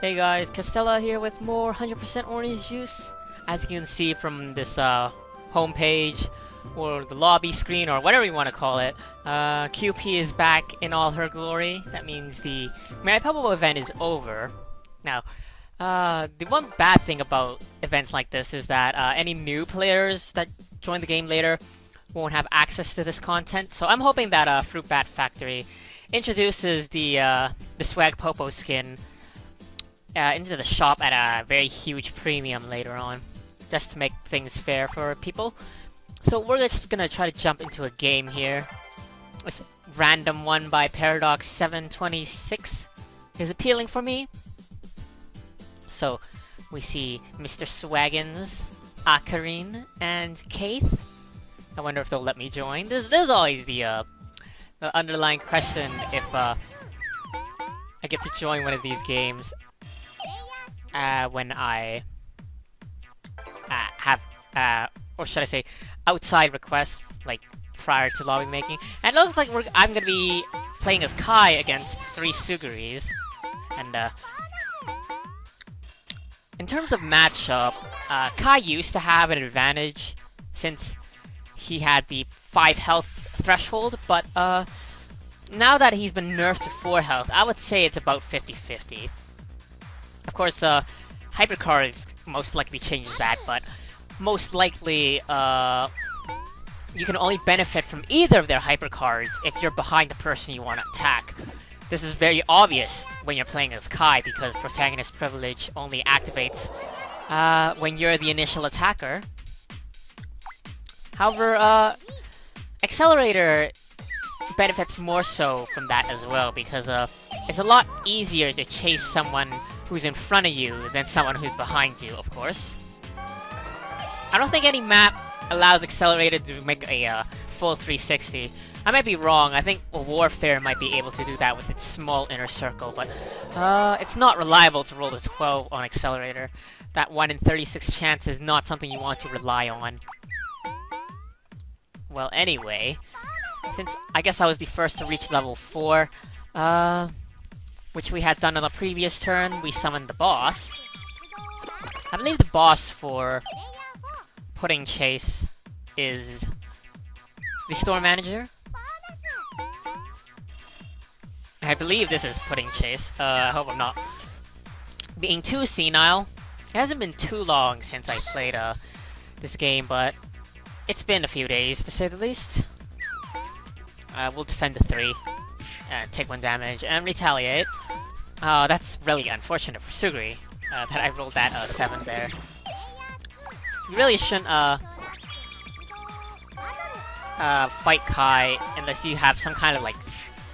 Hey guys, Castella here with more 100% orange juice. As you can see from this homepage, or the lobby screen, or whatever you want to call it, QP is back in all her glory. That means the Maripopo event is over. Now, the one bad thing about events like this is that any new players that join the game later won't have access to this content. So I'm hoping that Fruit Bat Factory introduces the Swag Popo skin into the shop at a very huge premium later on, just to make things fair for people. So we're just gonna try to jump into a game here. This random one by Paradox 726 is appealing for me. So we see Mr. Swaggins, Akarine, and Keith. I wonder if they'll let me join. There's always the underlying question if I get to join one of these games when I have, or should I say, outside requests, like prior to lobby making. And it looks like I'm gonna be playing as Kai against 3 Suguris. And in terms of matchup, Kai used to have an advantage since he had the 5 health threshold, but now that he's been nerfed to 4 health, I would say it's about 50-50. Of course, Hypercards most likely changes that, but most likely, you can only benefit from either of their Hypercards if you're behind the person you want to attack. This is very obvious when you're playing as Kai, because Protagonist Privilege only activates when you're the initial attacker. However, Accelerator benefits more so from that as well, because it's a lot easier to chase someone who's in front of you than someone who's behind you, of course. I don't think any map allows Accelerator to make a full 360. I might be wrong. I think Warfare might be able to do that with its small inner circle, but it's not reliable to roll the 12 on Accelerator. That 1 in 36 chance is not something you want to rely on. Well, anyway, since I guess I was the first to reach level 4, which we had done on the previous turn, we summoned the boss. I believe the boss for Pudding Chase is the store manager. I believe this is Pudding Chase. I hope I'm not being too senile. It hasn't been too long since I played this game, but it's been a few days, to say the least. We'll defend the 3, and take 1 damage, and retaliate. That's really unfortunate for Suguri, that I rolled that 7 there. You really shouldn't fight Kai unless you have some kind of like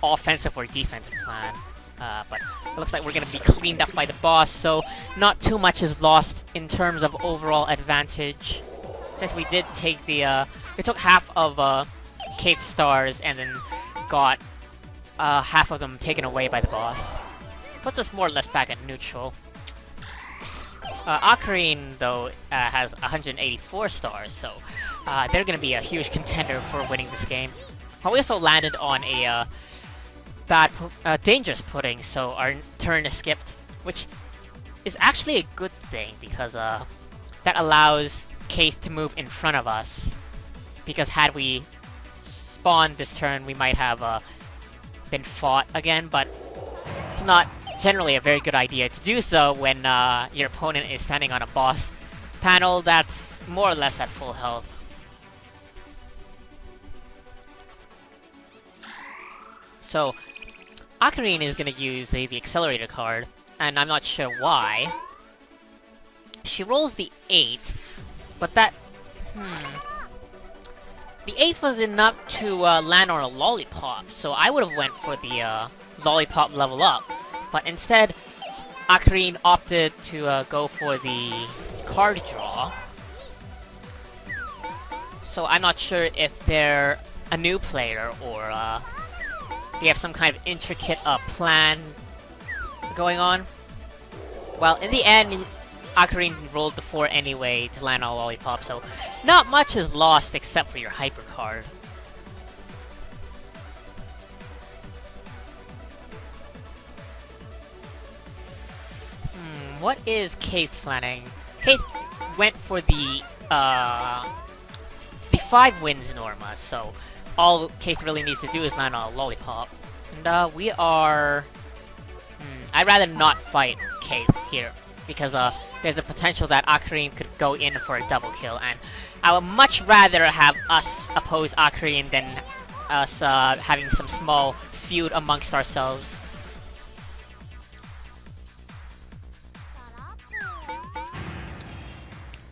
offensive or defensive plan. But it looks like we're gonna be cleaned up by the boss, so not too much is lost in terms of overall advantage. Since we did take the we took half of Kate's stars and then got half of them taken away by the boss. Puts us more or less back at neutral. Akarine, though, has 184 stars, so they're gonna be a huge contender for winning this game. But we also landed on a dangerous pudding, so our turn is skipped, which is actually a good thing, because that allows Keith to move in front of us. Because had we spawned this turn, we might have been fought again, but it's not generally a very good idea to do so when your opponent is standing on a boss panel that's more or less at full health. So, Akarine is going to use the Accelerator card, and I'm not sure why. She rolls the 8, but that... The 8th was enough to land on a Lollipop, so I would have went for the Lollipop level up. But instead, Akarine opted to go for the card draw. So I'm not sure if they're a new player or they have some kind of intricate plan going on. Well, in the end, Akarine rolled the 4 anyway to land on a Lollipop, so not much is lost except for your Hyper card. What is Kate planning? Kate went for the 5 wins Norma, so all Kate really needs to do is land on a lollipop. And we are... I'd rather not fight Kate here, because there's a potential that Ocarine could go in for a double kill, and I would much rather have us oppose Ocarine than us having some small feud amongst ourselves.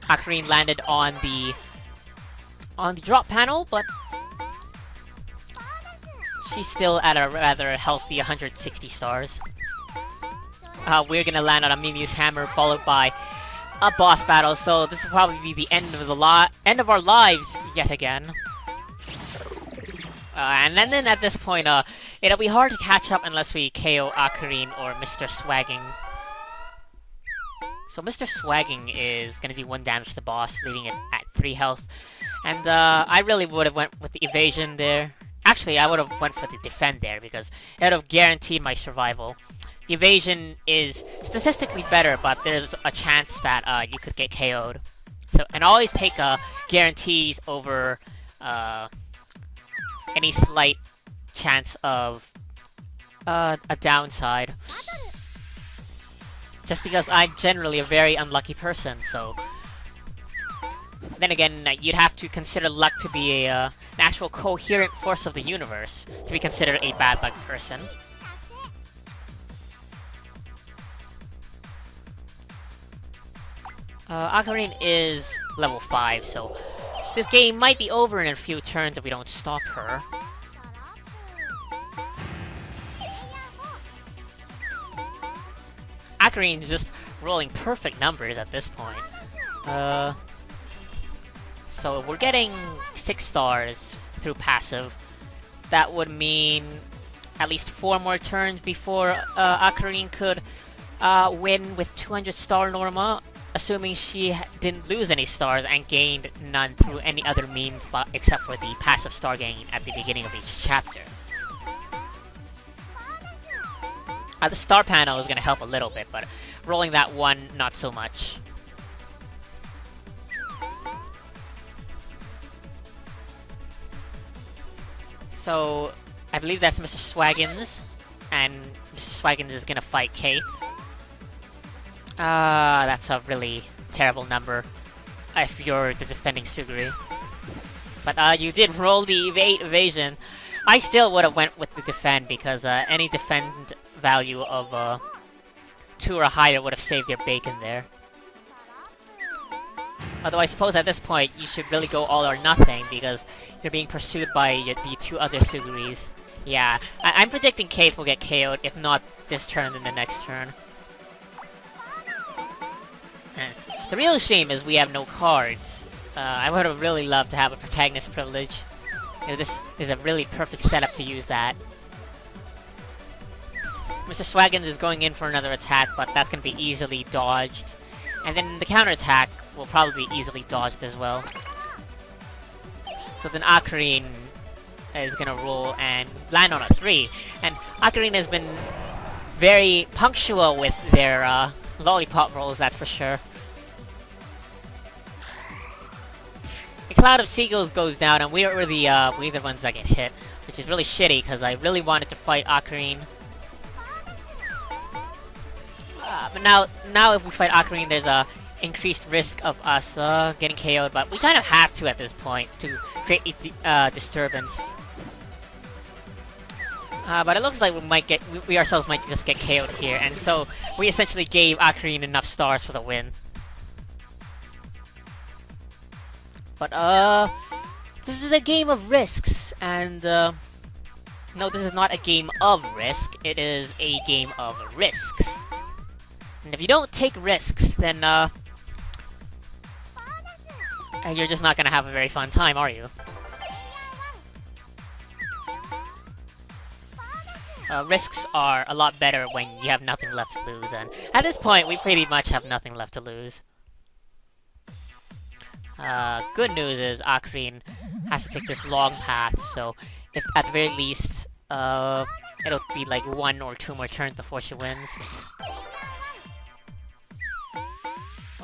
Ocarine landed on the drop panel, but she's still at a rather healthy 160 stars. We're gonna land on a Mimiu's hammer, followed by a boss battle, so this will probably be the end of our lives yet again. And then at this point, it'll be hard to catch up unless we KO Ocarine or Mr. Swagging. So Mr. Swagging is gonna do 1 damage to the boss, leaving it at 3 health. And I really would have went with the evasion there. Actually, I would have went for the defend there, because it would have guaranteed my survival. The evasion is statistically better, but there's a chance that you could get KO'd. So, and always take guarantees over any slight chance of a downside. Just because I'm generally a very unlucky person, so... Then again, you'd have to consider luck to be an actual coherent force of the universe to be considered a bad luck person. Ocarine is level 5, so this game might be over in a few turns if we don't stop her. Ocarine is just rolling perfect numbers at this point. So we're getting 6 stars through passive. That would mean at least 4 more turns before Ocarine could win with 200 star Norma, assuming she didn't lose any stars and gained none through any other means except for the passive star gain at the beginning of each chapter. The star panel is going to help a little bit, but rolling that 1, not so much. So, I believe that's Mr. Swaggins, and Mr. Swaggins is gonna fight Kate. That's a really terrible number if you're the defending Suguri. But you did roll the evasion. I still would have went with the defend, because any defend value of 2 or higher would have saved your bacon there. Although I suppose at this point you should really go all or nothing, because you're being pursued by the 2 other Suguris. Yeah, I'm predicting Kate will get KO'd, if not this turn, then the next turn. And the real shame is we have no cards. I would have really loved to have a protagonist privilege. You know, this is a really perfect setup to use that. Mr. Swaggins is going in for another attack, but that's going to be easily dodged. And then the counterattack will probably be easily dodged as well. So then Ocarine is gonna roll and land on a 3. And Ocarine has been very punctual with their lollipop rolls, that's for sure. The Cloud of Seagulls goes down, and we're the ones that get hit, which is really shitty because I really wanted to fight Ocarine. But now if we fight Ocarine, there's a increased risk of us getting KO'd, but we kind of have to at this point to create a disturbance. But it looks like we ourselves might just get KO'd here, and so we essentially gave Ocarine enough stars for the win. But this is a game of risks, and no, this is not a game of risk, it is a game of risks. And if you don't take risks, then you're just not gonna have a very fun time, are you? Risks are a lot better when you have nothing left to lose, and at this point, we pretty much have nothing left to lose. Good news is Ocarine has to take this long path, so if at the very least, it'll be like 1 or 2 more turns before she wins.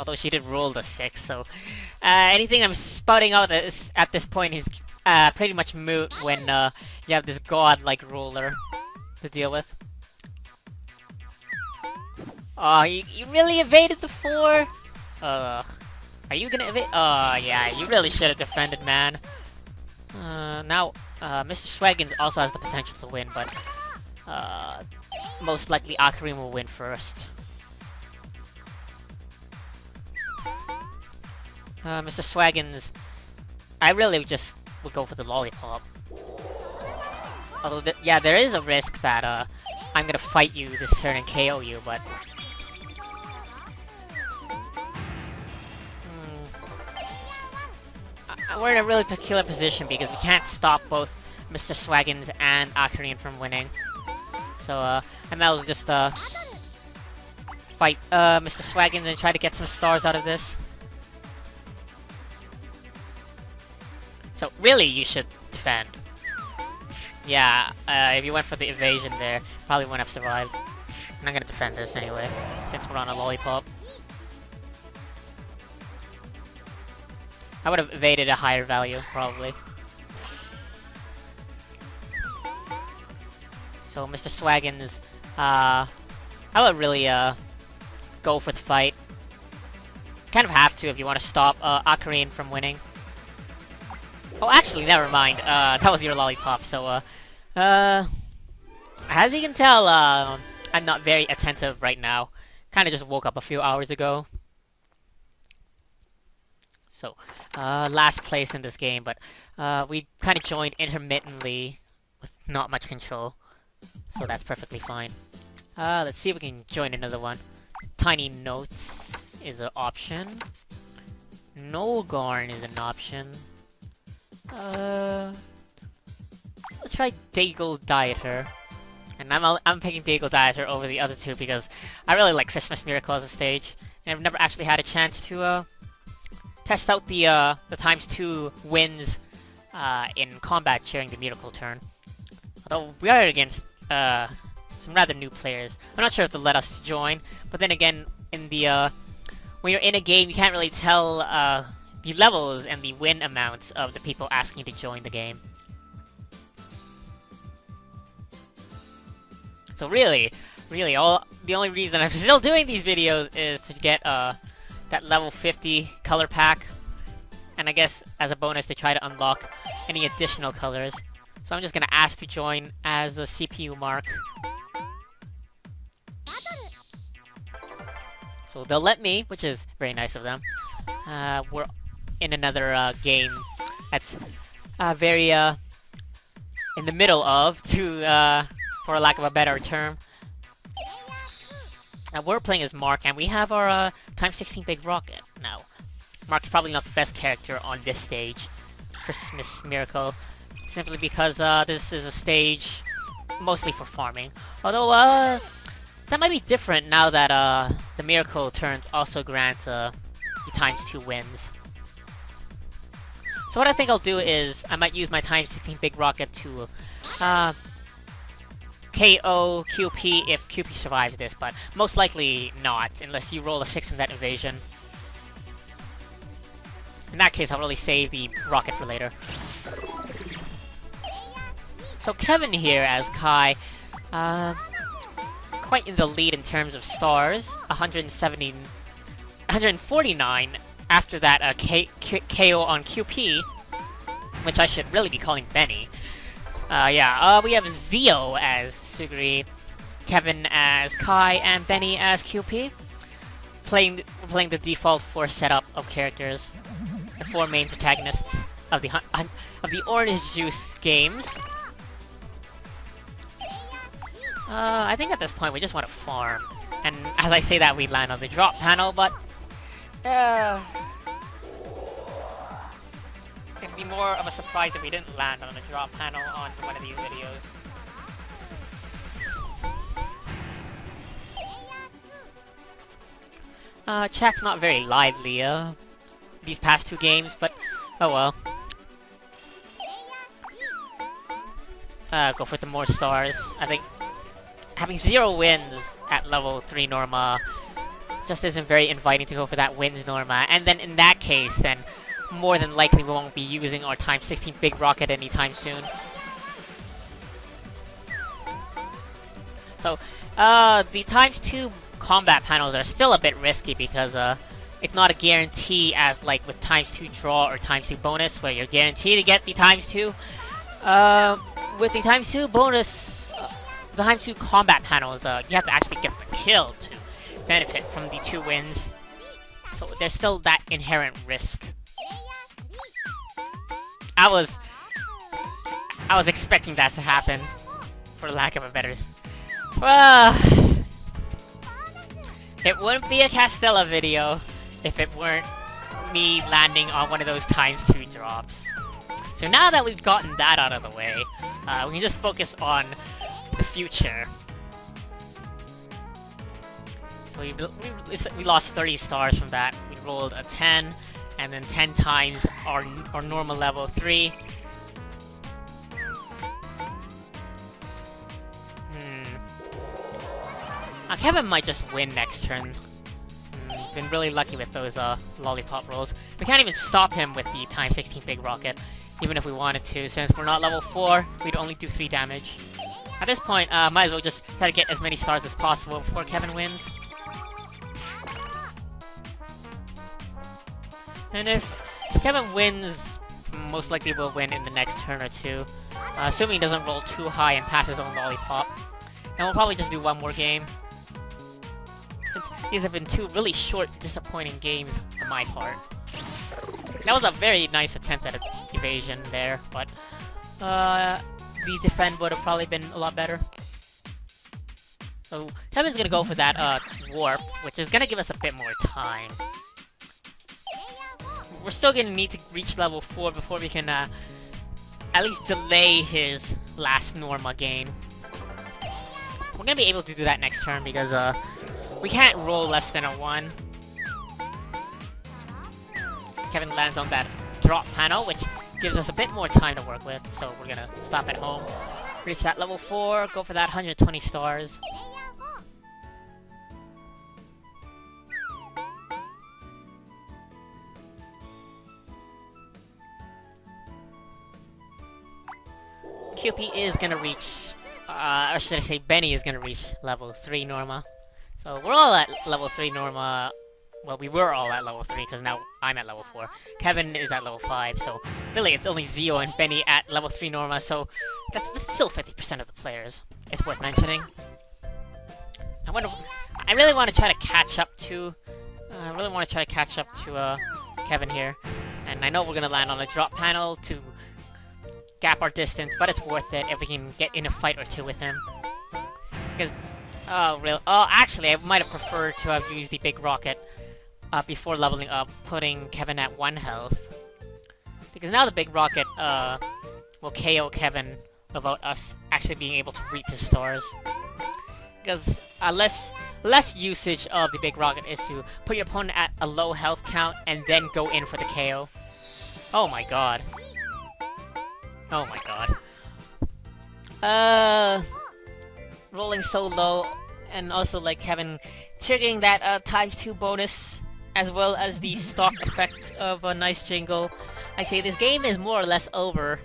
Although she did roll the 6, so anything I'm spouting out at this point is pretty much moot when you have this god-like roller to deal with. Oh, you really evaded the 4? Ugh. Are you gonna evade? Oh, yeah, you really should have defended, man. Now, Mr. Schwaggins also has the potential to win, but most likely Ocarina will win first. Mr. Swaggins, I really just would go for the lollipop. Although, yeah, there is a risk that I'm gonna fight you this turn and KO you, but we're in a really peculiar position because we can't stop both Mr. Swaggins and Ocarina from winning. So, I might as well just fight Mr. Swaggins and try to get some stars out of this. So, really, you should defend. Yeah, if you went for the evasion there, probably wouldn't have survived. And I'm gonna defend this anyway, since we're on a lollipop. I would have evaded a higher value, probably. So, Mr. Swaggins, I would really, go for the fight. Kind of have to if you want to stop, Ocarina from winning. Oh, actually, never mind. That was your lollipop, so, as you can tell, I'm not very attentive right now. Kinda just woke up a few hours ago. So, last place in this game, but, we kinda joined intermittently with not much control. So that's perfectly fine. Let's see if we can join another one. Tiny Notes is an option. Nolgarn is an option. Let's try Daigle Dieter. And I'm picking Daigle Dieter over the other two because I really like Christmas Miracle as a stage. And I've never actually had a chance to test out the ×2 wins in combat during the Miracle turn. Although we are against some rather new players. I'm not sure if they'll let us join, but then again, in the when you're in a game, you can't really tell the levels and the win amounts of the people asking you to join the game. So really, the only reason I'm still doing these videos is to get that level 50 color pack, and I guess as a bonus to try to unlock any additional colors. So I'm just gonna ask to join as a CPU mark. So they'll let me, which is very nice of them. We're in another game that's very in the middle of, for lack of a better term. We're playing as Mark, and we have our ×16 Big Rocket. Now, Mark's probably not the best character on this stage, Christmas Miracle, simply because this is a stage mostly for farming. Although, that might be different now that the Miracle turns also grant the ×2 wins. So what I think I'll do is I might use my ×16 Big Rocket to KO QP if QP survives this, but most likely not, unless you roll a 6 in that evasion. In that case, I'll really save the rocket for later. So Kevin here as Kai, quite in the lead in terms of stars, 149 after that KO on QP, which I should really be calling Benny. We have Zio as Suguri, Kevin as Kai, and Benny as QP. We're playing the default 4 setup of characters, the 4 main protagonists of the Orange Juice games. I think at this point we just want to farm. And as I say that, we land on the drop panel, but it'd be more of a surprise if we didn't land on the drop panel on one of these videos. Chat's not very lively, these past 2 games, but oh well. Go for the more stars. I think having 0 wins at level 3 Norma just isn't very inviting to go for that wins Norma. And then in that case, then more than likely we won't be using our times 16 big rocket anytime soon. So, the times 2 combat panels are still a bit risky because it's not a guarantee as like with times 2 draw or times 2 bonus where you're guaranteed to get the times 2. With the times 2 bonus, the times 2 combat panels, you have to actually get the kill to benefit from the 2 wins. So there's still that inherent risk. I was expecting that to happen, for lack of a better. Well, it wouldn't be a Castella video if it weren't me landing on one of those times 2 drops. So now that we've gotten that out of the way, we can just focus on the future. So we lost 30 stars from that. We rolled a 10, and then 10 times our normal level 3. Kevin might just win next turn. Been really lucky with those lollipop rolls. We can't even stop him with the times 16 big rocket, even if we wanted to. Since we're not level 4, we'd only do 3 damage. At this point, might as well just try to get as many stars as possible before Kevin wins. And if Kevin wins, most likely we'll win in the next turn or two. Assuming he doesn't roll too high and pass his own lollipop. And we'll probably just do one more game. Since these have been 2 really short, disappointing games on my part. That was a very nice attempt at evasion there, but the defend would have probably been a lot better. So Kevin's gonna go for that warp, which is gonna give us a bit more time. We're still gonna need to reach level 4 before we can at least delay his last Norma gain. We're gonna be able to do that next turn because we can't roll less than a 1. Kevin lands on that drop panel, which gives us a bit more time to work with, so we're gonna stop at home. Reach that level 4, go for that 120 stars. QP is gonna reach, or should I say Benny is gonna reach level 3 Norma. So we're all at level 3 Norma. Well, we were all at level 3 because now I'm at level 4. Kevin is at level 5, so really it's only Zio and Benny at level 3 Norma, so that's still 50% of the players. It's worth mentioning. I really want to try to catch up to Kevin here. And I know we're gonna land on a drop panel to gap our distance, but it's worth it if we can get in a fight or 2 with him. Because actually, I might have preferred to have used the big rocket before leveling up, putting Kevin at 1 health. Because now the big rocket will KO Kevin without us actually being able to reap his stars. Because less usage of the big rocket is to put your opponent at a low health count and then go in for the KO. Oh my god. Oh my god. Rolling so low, and also like Kevin triggering that times 2 bonus, as well as the stock effect of a nice jingle. I say this game is more or less over.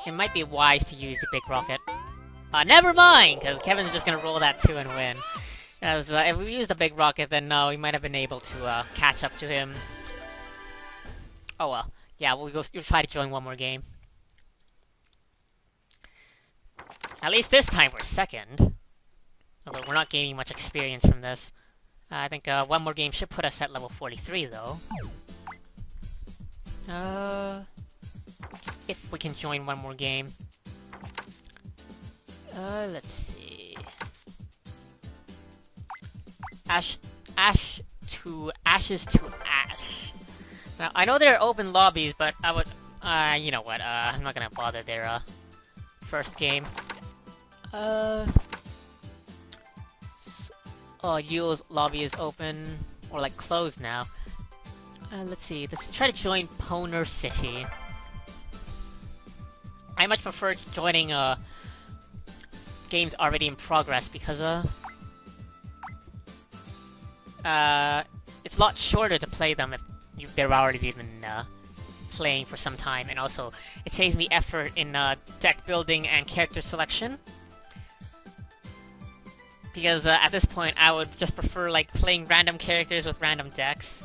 It might be wise to use the big rocket. Never mind, because Kevin's just gonna roll that 2 and win. As if we use the big rocket, then no, we might have been able to catch up to him. Oh well. Yeah, we'll try to join one more game. At least this time we're second. Although we're not gaining much experience from this. I think one more game should put us at level 43 though. If we can join one more game. Let's see. Ashes to Ash. Now, I know there are open lobbies, but I would, you know what, I'm not gonna bother their, first game. Yule's lobby is open, or like closed now. Let's see, let's try to join Poner City. I much prefer joining, games already in progress, because, it's a lot shorter to play them if they've already been playing for some time, and also it saves me effort in deck building and character selection. Because at this point, I would just prefer like playing random characters with random decks.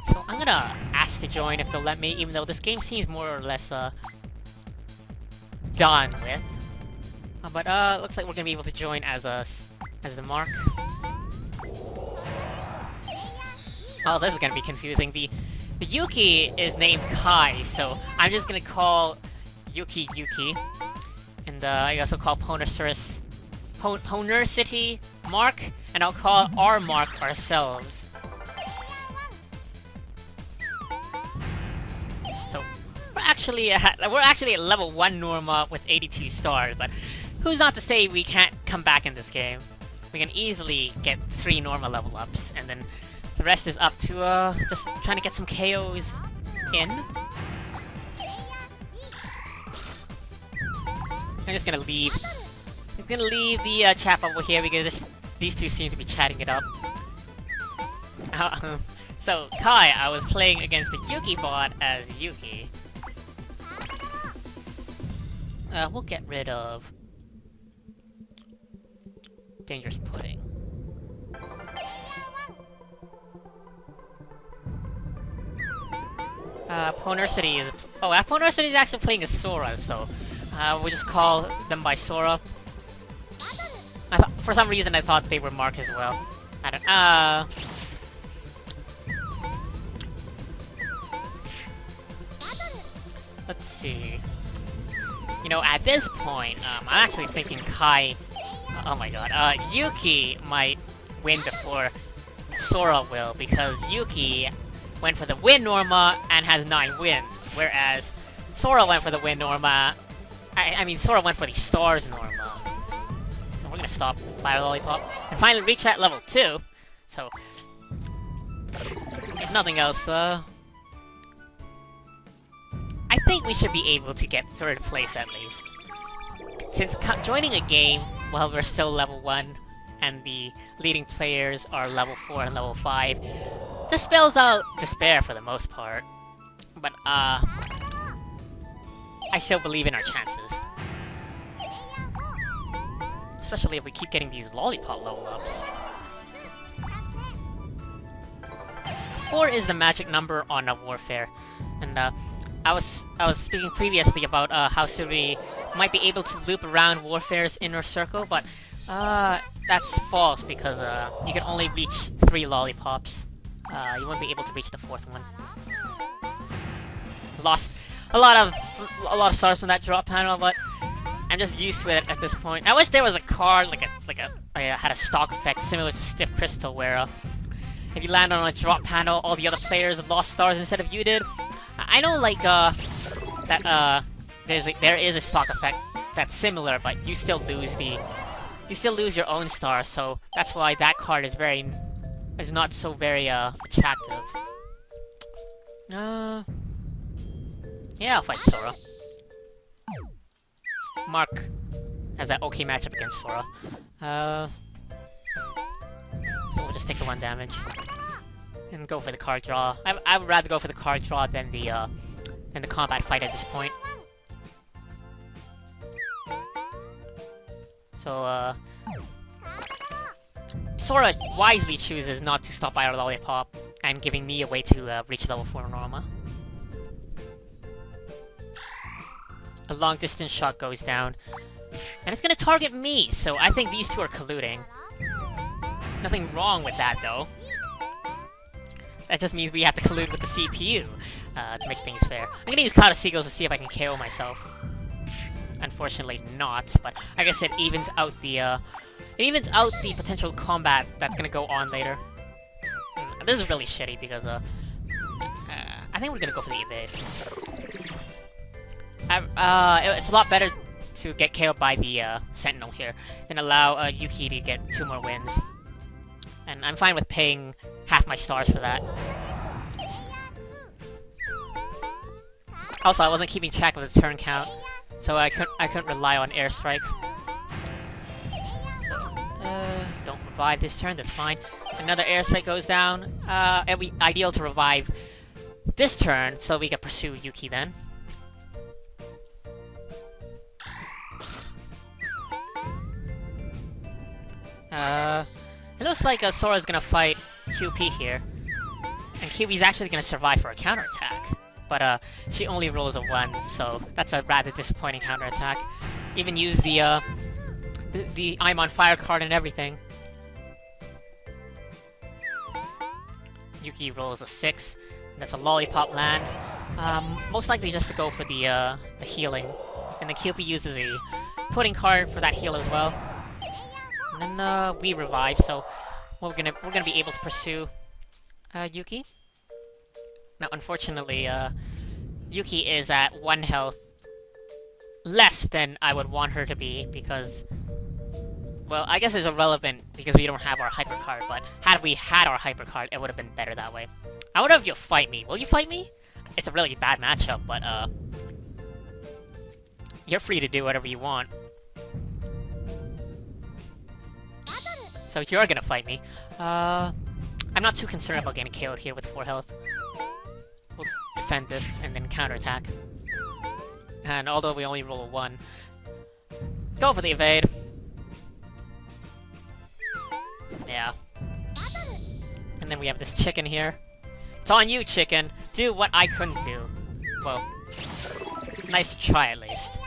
So I'm gonna ask to join if they'll let me, even though this game seems more or less done with. But looks like we're gonna be able to join as the Mark. Oh, this is gonna be confusing. The Yuki is named Kai, so I'm just gonna call Yuki Yuki, and I also call Ponercity Mark, and I'll call our Mark ourselves. So we're actually at level 1 Norma with 82 stars, but who's not to say we can't come back in this game? We can easily get 3 Norma level ups, and then the rest is up to just trying to get some KOs in. I'm just gonna leave. I'm gonna leave the chat bubble here because these two seem to be chatting it up. So Kai, I was playing against the Yuki bot as Yuki. We'll get rid of Dangerous Pudding. Ponercity is... Oh, Ponercity is actually playing as Sora, so... we'll just call them by Sora. For some reason I thought they were Mark as well. I don't... Let's see... You know, at this point, I'm actually thinking Kai... Oh my god, Yuki might win before Sora will, because Yuki went for the win Norma and has 9 wins, whereas Sora went for the win Norma. I mean, Sora went for the stars Norma. So we're gonna stop Fire Lollipop and finally reach that level 2. So, if nothing else, I think we should be able to get 3rd place at least. Since joining a game while we're still level 1 and the leading players are level 4 and level 5, just spells out despair for the most part. But, I still believe in our chances. Especially if we keep getting these lollipop level ups. 4 is the magic number on Warfare. And, I was speaking previously about, how Suri might be able to loop around Warfare's inner circle, but, that's false because, you can only reach 3 lollipops. You won't be able to reach the 4th one. Lost a lot of stars from that drop panel, but I'm just used to it at this point. I wish there was a card had a stock effect similar to Stiff Crystal, where if you land on a drop panel, all the other players lost stars instead of you did. I know, like there is a stock effect that's similar, but you still lose your own stars, so that's why that card is not so very attractive. Yeah, I'll fight Sora. Mark has that okay matchup against Sora. So we'll just take the 1 damage and go for the card draw. I would rather go for the card draw than the combat fight at this point. So Sora wisely chooses not to stop by our lollipop and giving me a way to reach level 4 Norma. A long distance shot goes down, and it's gonna target me, so I think these two are colluding. Nothing wrong with that, though. That just means we have to collude with the CPU to make things fair. I'm gonna use Cloud of Seagulls to see if I can KO myself. Unfortunately not, but I guess it evens out the potential combat that's gonna go on later. This is really shitty because I think we're gonna go for the evade. It's a lot better to get KO'd by the Sentinel here than allow Yuki to get 2 more wins. And I'm fine with paying half my stars for that. Also, I wasn't keeping track of the turn count. so I couldn't rely on airstrike. So, don't revive this turn. That's fine. Another airstrike goes down. It'd be ideal to revive this turn so we can pursue Yuki then. It looks like Sora's gonna fight QP here. And QP's actually gonna survive for a counterattack. But she only rolls a 1, so that's a rather disappointing counterattack. Even use the I'm on fire card and everything. Yuki rolls a 6. That's a lollipop land. Most likely just to go for the healing. And then QP uses a pudding card for that heal as well. And then we revive, so we're gonna be able to pursue Yuki. Now, unfortunately, Yuki is at 1 health less than I would want her to be because, well, I guess it's irrelevant because we don't have our hyper card. But had we had our hyper card, it would have been better that way. I wonder if you'll fight me. Will you fight me? It's a really bad matchup, but you're free to do whatever you want. So you're gonna fight me. I'm not too concerned about getting KO'd here with 4 health. We'll defend this and then counterattack. And although we only roll a 1, go for the evade. Yeah. And then we have this chicken here. It's on you, chicken. Do what I couldn't do. Well, nice try at least.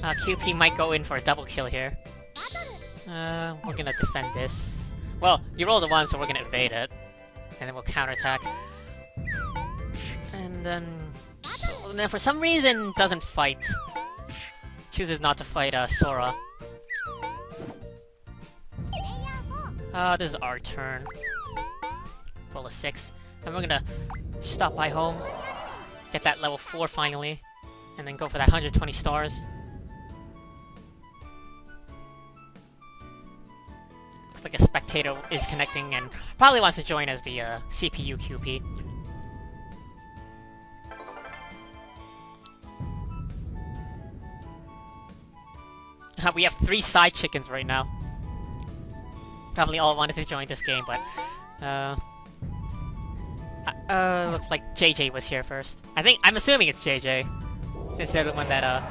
QP might go in for a double kill here. We're gonna defend this. Well, you rolled a 1, so we're gonna evade it. And then we'll counterattack. And then for some reason, doesn't fight. Chooses not to fight Sora. This is our turn. Roll a 6. And we're gonna stop by home. Get that level 4 finally. And then go for that 120 stars. Looks like a spectator is connecting and probably wants to join as the CPU QP. We have 3 side chickens right now. Probably all wanted to join this game, but looks like JJ was here first. I'm assuming it's JJ, since they're the one that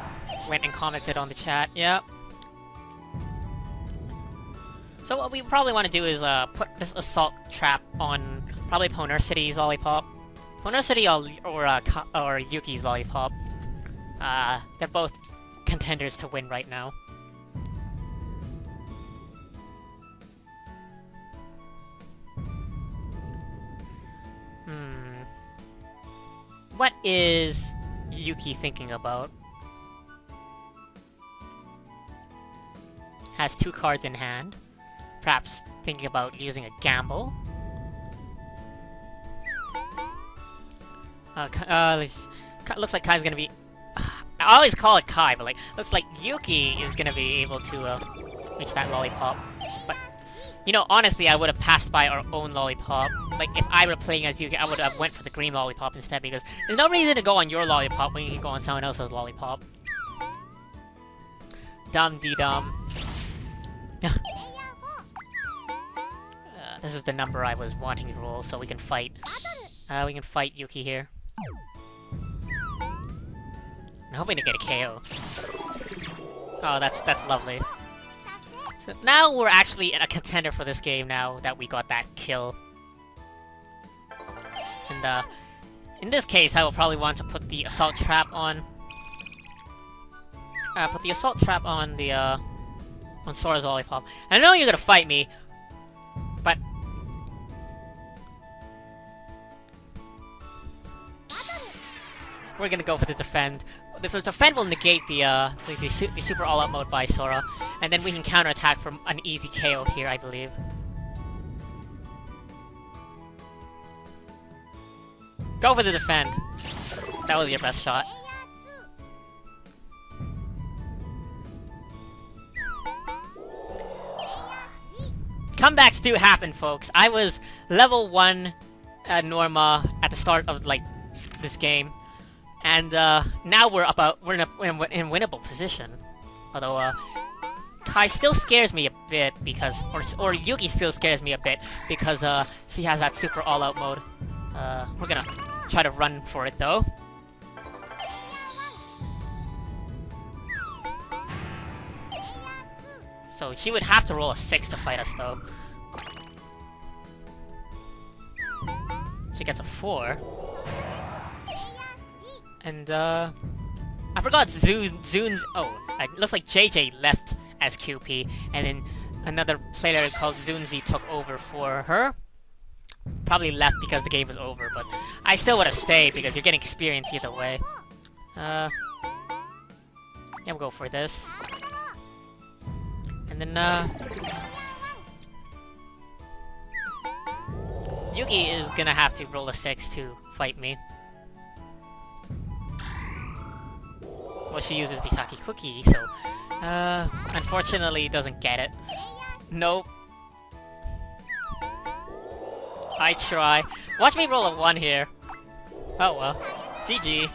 went and commented on the chat. Yep. So what we probably want to do is put this assault trap on probably Ponercity's lollipop, Ponercity or Yuki's lollipop. They're both contenders to win right now. What is Yuki thinking about? Has 2 cards in hand. Perhaps thinking about using a gamble. Looks like Kai's gonna be... I always call it Kai, but looks like Yuki is gonna be able to reach that lollipop. But, you know, honestly, I would have passed by our own lollipop. Like, if I were playing as Yuki, I would have went for the green lollipop instead, because there's no reason to go on your lollipop when you can go on someone else's lollipop. Dum-dee-dum. This is the number I was wanting to roll, so we can fight. We can fight Yuki here. I'm hoping to get a KO. Oh, that's lovely. So now we're actually a contender for this game now that we got that kill. And in this case, I will probably want to put the assault trap on. Put the assault trap on the on Sora's lollipop. And I know you're gonna fight me, but we're gonna go for the defend. The defend will negate the super all-out mode by Sora, and then we can counterattack from an easy KO here, I believe. Go for the defend. That was your best shot. Comebacks do happen, folks. I was level 1 Norma at the start of like this game, and now we're in winnable position. Although Kai still scares me a bit because, or Yuki still scares me a bit because she has that super all-out mode. We're gonna try to run for it though. So she would have to roll a 6 to fight us though. She gets a 4. And I forgot Zoon's. Oh, it looks like JJ left as QP, and then another player called Zunzi took over for her. Probably left because the game was over, but I still would have stayed because you're getting experience either way. Yeah, we'll go for this. And then, Yuki is gonna have to roll a 6 to fight me. Well, she uses the Saki Cookie, so, unfortunately doesn't get it. Nope. I try. Watch me roll a 1 here. Oh well. GG.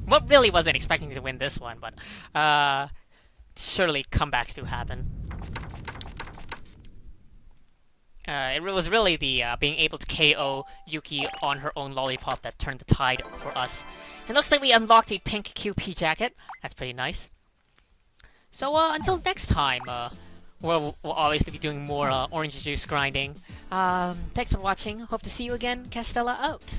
Well, really wasn't expecting to win this one, but surely comebacks do happen. It was really the being able to KO Yuki on her own lollipop that turned the tide for us. It looks like we unlocked a pink QP jacket. That's pretty nice. So until next time, we'll obviously be doing more orange juice grinding. Thanks for watching. Hope to see you again. Castella out.